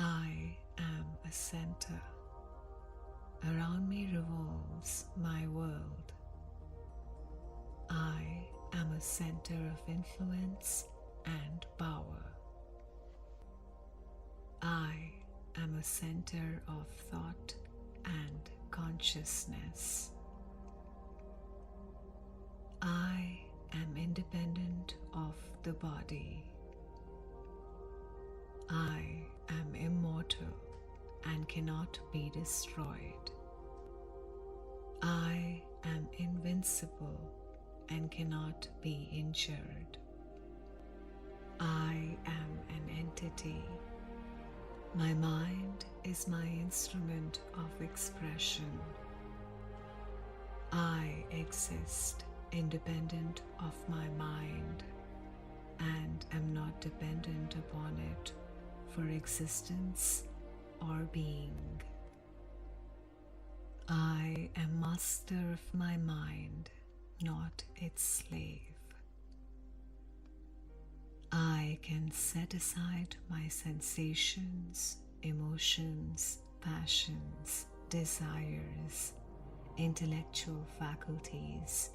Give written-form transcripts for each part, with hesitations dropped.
I am a center. Around me revolves my world. I am a center of influence and power. I am a center of thought and consciousness. I am independent of the body. I am immortal and cannot be destroyed. I am invincible and cannot be injured. I am an entity. My mind is my instrument of expression. I exist independent of my mind and am not dependent upon it for existence or being. I am master of my mind, not its slave. I can set aside my sensations, emotions, passions, desires, intellectual faculties,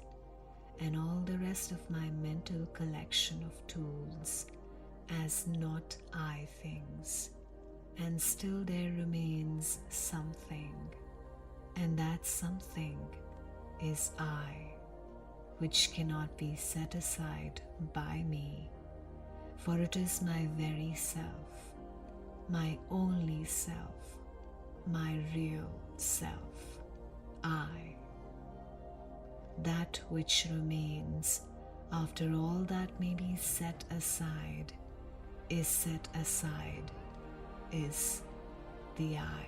and all the rest of my mental collection of tools as not I things, and still there remains something, and that something is I, which cannot be set aside by me, for it is my very self, my only self, my real self, I. That which remains after all that may be set aside is set aside is the I,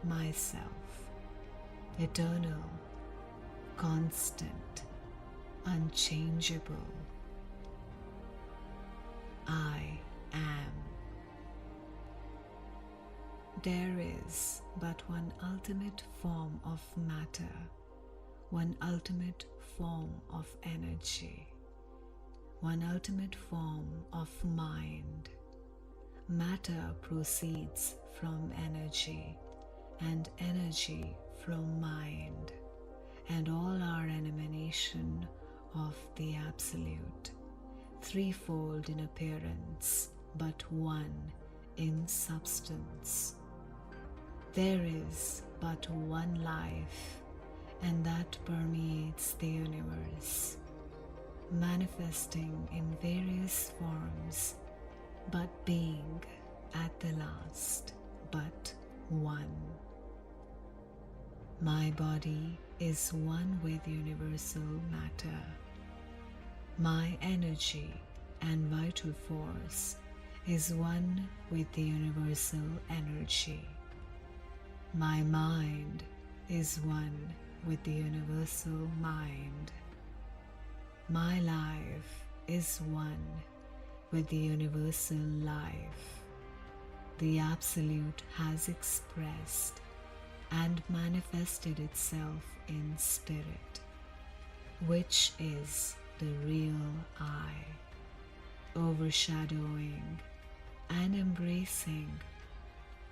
myself, eternal, constant, unchangeable. I am. There is but one ultimate form of matter, one ultimate form of energy, one ultimate form of mind. Matter proceeds from energy, and energy from mind, and all are an emanation of the Absolute, threefold in appearance, but one in substance. There is but one life, and that permeates the universe, manifesting in various forms, but being at the last but one. My body is one with universal matter. My energy and vital force is one with the universal energy. My mind is one with the universal mind. My life is one with the universal life. The Absolute has expressed and manifested itself in spirit, which is the real I, overshadowing and embracing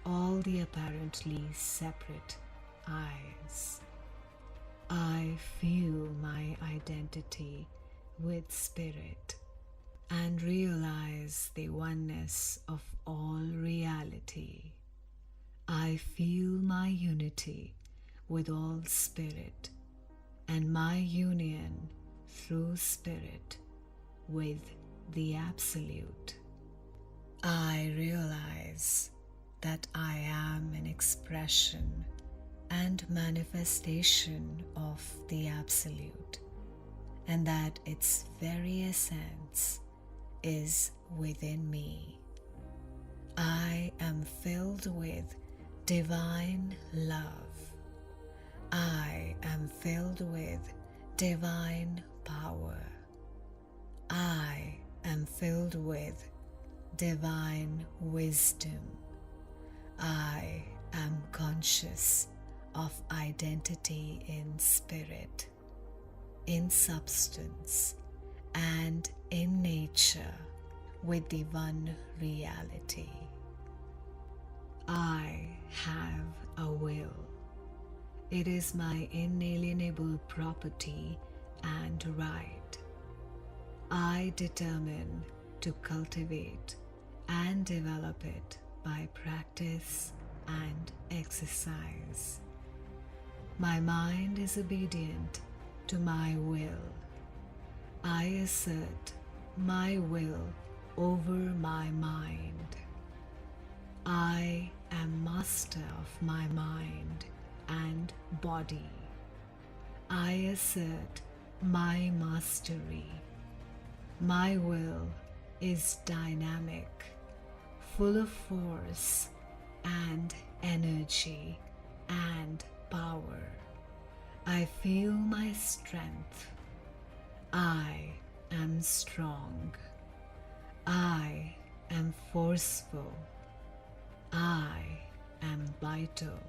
all the apparently separate I's. I feel my identity with spirit and realize the oneness of all reality. I feel my unity with all spirit and my union through spirit with the Absolute. I realize that I am an expression and manifestation of the Absolute, and that its very essence is within me. I am filled with divine love. I am filled with divine power. I am filled with divine wisdom. I am conscious of identity in spirit, in substance, and in nature with the one reality. I have a will. It is my inalienable property and right. I determine to cultivate and develop it by practice and exercise. My mind is obedient to my will. I assert my will over my mind. I am master of my mind and body. I assert my mastery. My will is dynamic, full of force and energy and power. I feel my strength. I am strong. I am forceful. I am vital.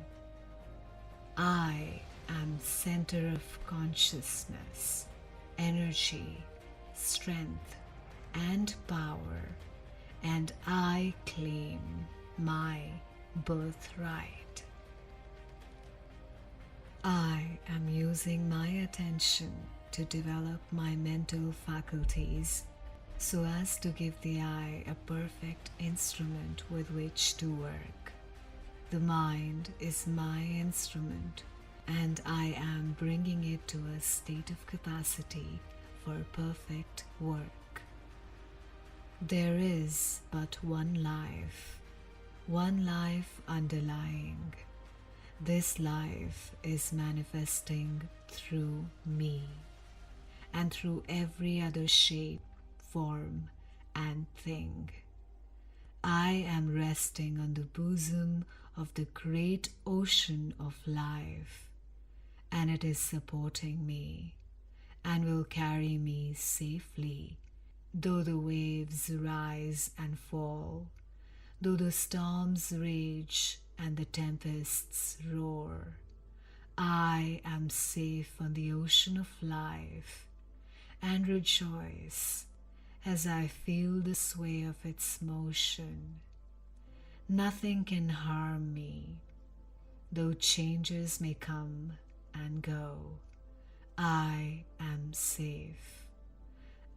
I am center of consciousness, energy, strength, and power, and I claim my birthright. I am using my attention to develop my mental faculties so as to give the I a perfect instrument with which to work. The mind is my instrument, and I am bringing it to a state of capacity for perfect work. There is but one life underlying. This life is manifesting through me and through every other shape, form, and thing. I am resting on the bosom of the great ocean of life, and it is supporting me and will carry me safely, though the waves rise and fall, though the storms rage and the tempests roar. I am safe on the ocean of life and rejoice as I feel the sway of its motion. Nothing can harm me, though changes may come and go. I am safe.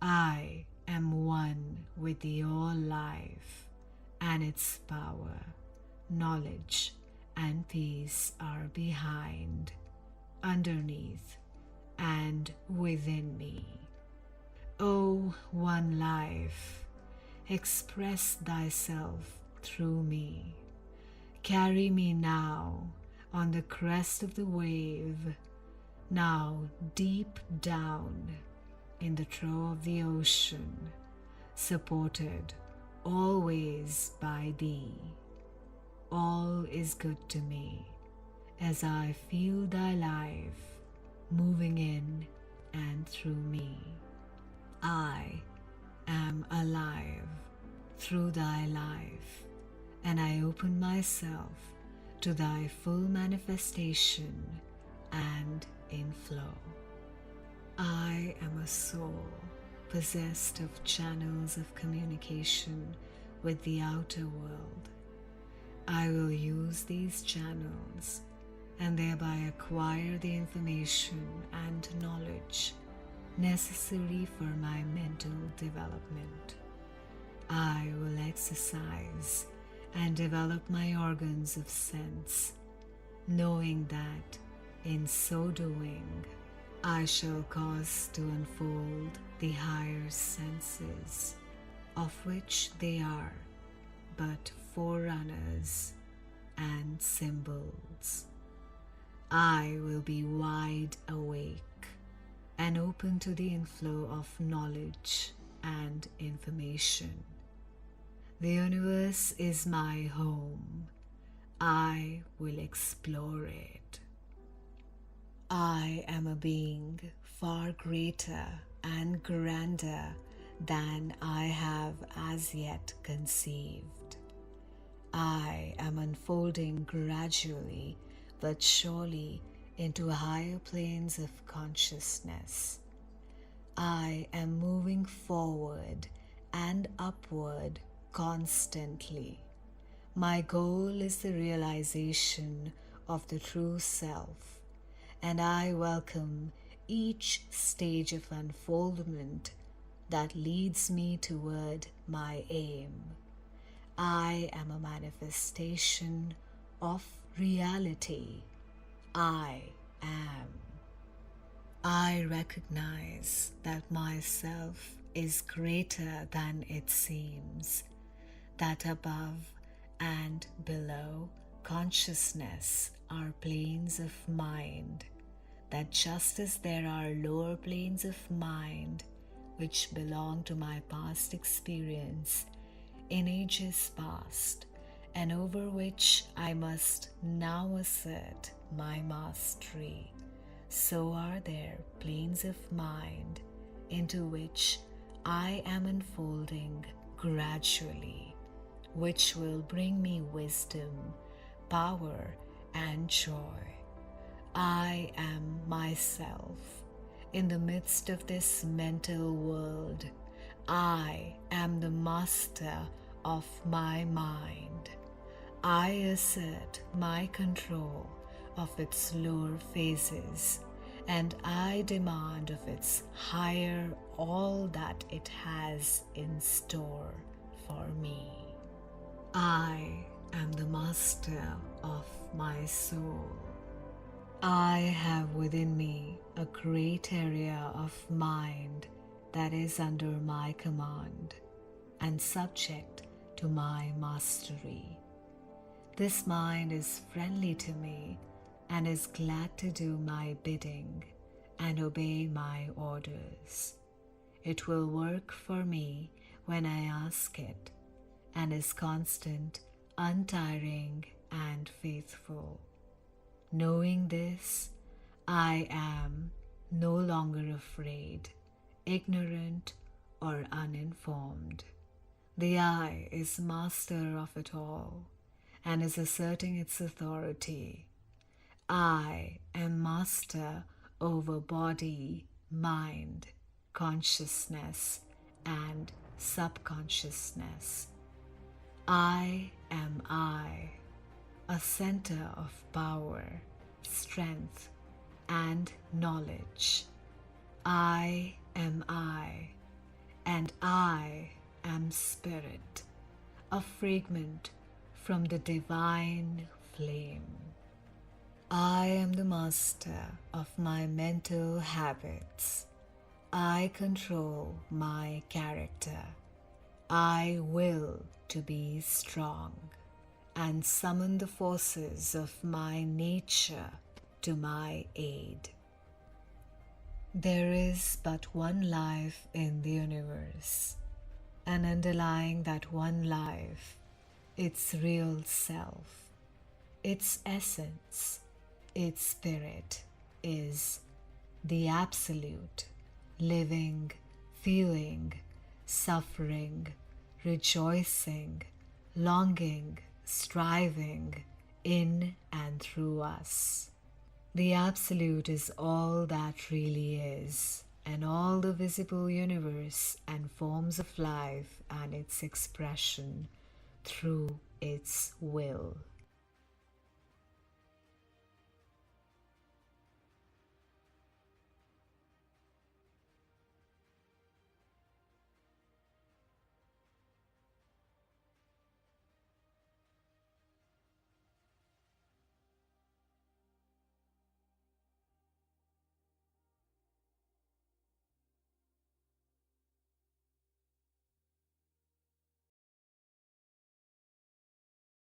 I am one with the all-life, and its power, knowledge, and peace are behind, underneath, and within me. O one life, express thyself through me. Carry me now on the crest of the wave, now deep down in the trough of the ocean, supported always by thee. All is good to me as I feel thy life moving in and through me. I am alive through thy life, and I open myself to thy full manifestation and inflow. I am a soul possessed of channels of communication with the outer world. I will use these channels and thereby acquire the information and knowledge necessary for my mental development. I will exercise and develop my organs of sense, knowing that in so doing I shall cause to unfold the higher senses, of which they are but forerunners and symbols. I will be wide awake and open to the inflow of knowledge and information. The universe is my home. I will explore it. I am a being far greater and grander than I have as yet conceived. I am unfolding gradually but surely into higher planes of consciousness. I am moving forward and upward constantly. My goal is the realization of the true self, and I welcome each stage of unfoldment that leads me toward my aim. I am a manifestation of reality. I am. I recognize that myself is greater than it seems, that above and below consciousness are planes of mind, that just as there are lower planes of mind which belong to my past experience in ages past, and over which I must now assert my mastery, so are there planes of mind into which I am unfolding gradually, which will bring me wisdom, power, and joy. I am myself. In the midst of this mental world, I am the master of my mind. I assert my control of its lower phases, and I demand of its higher all that it has in store for me. I am the master of my soul. I have within me a great area of mind that is under my command and subject to my mastery. This mind is friendly to me and is glad to do my bidding and obey my orders. It will work for me when I ask it, and is constant, untiring, and faithful. Knowing this, I am no longer afraid, ignorant, or uninformed. The I is master of it all and is asserting its authority. I am master over body, mind, consciousness, and subconsciousness. I am I, a center of power, strength, and knowledge. I am I, and I am spirit, a fragment from the divine flame. I am the master of my mental habits. I control my character. I will to be strong and summon the forces of my nature to my aid. There is but one life in the universe, and underlying that one life, its real self, its essence, its spirit is the absolute, living, feeling, suffering, rejoicing, longing, striving in and through us. The Absolute is all that really is, and all the visible universe and forms of life and its expression through its will.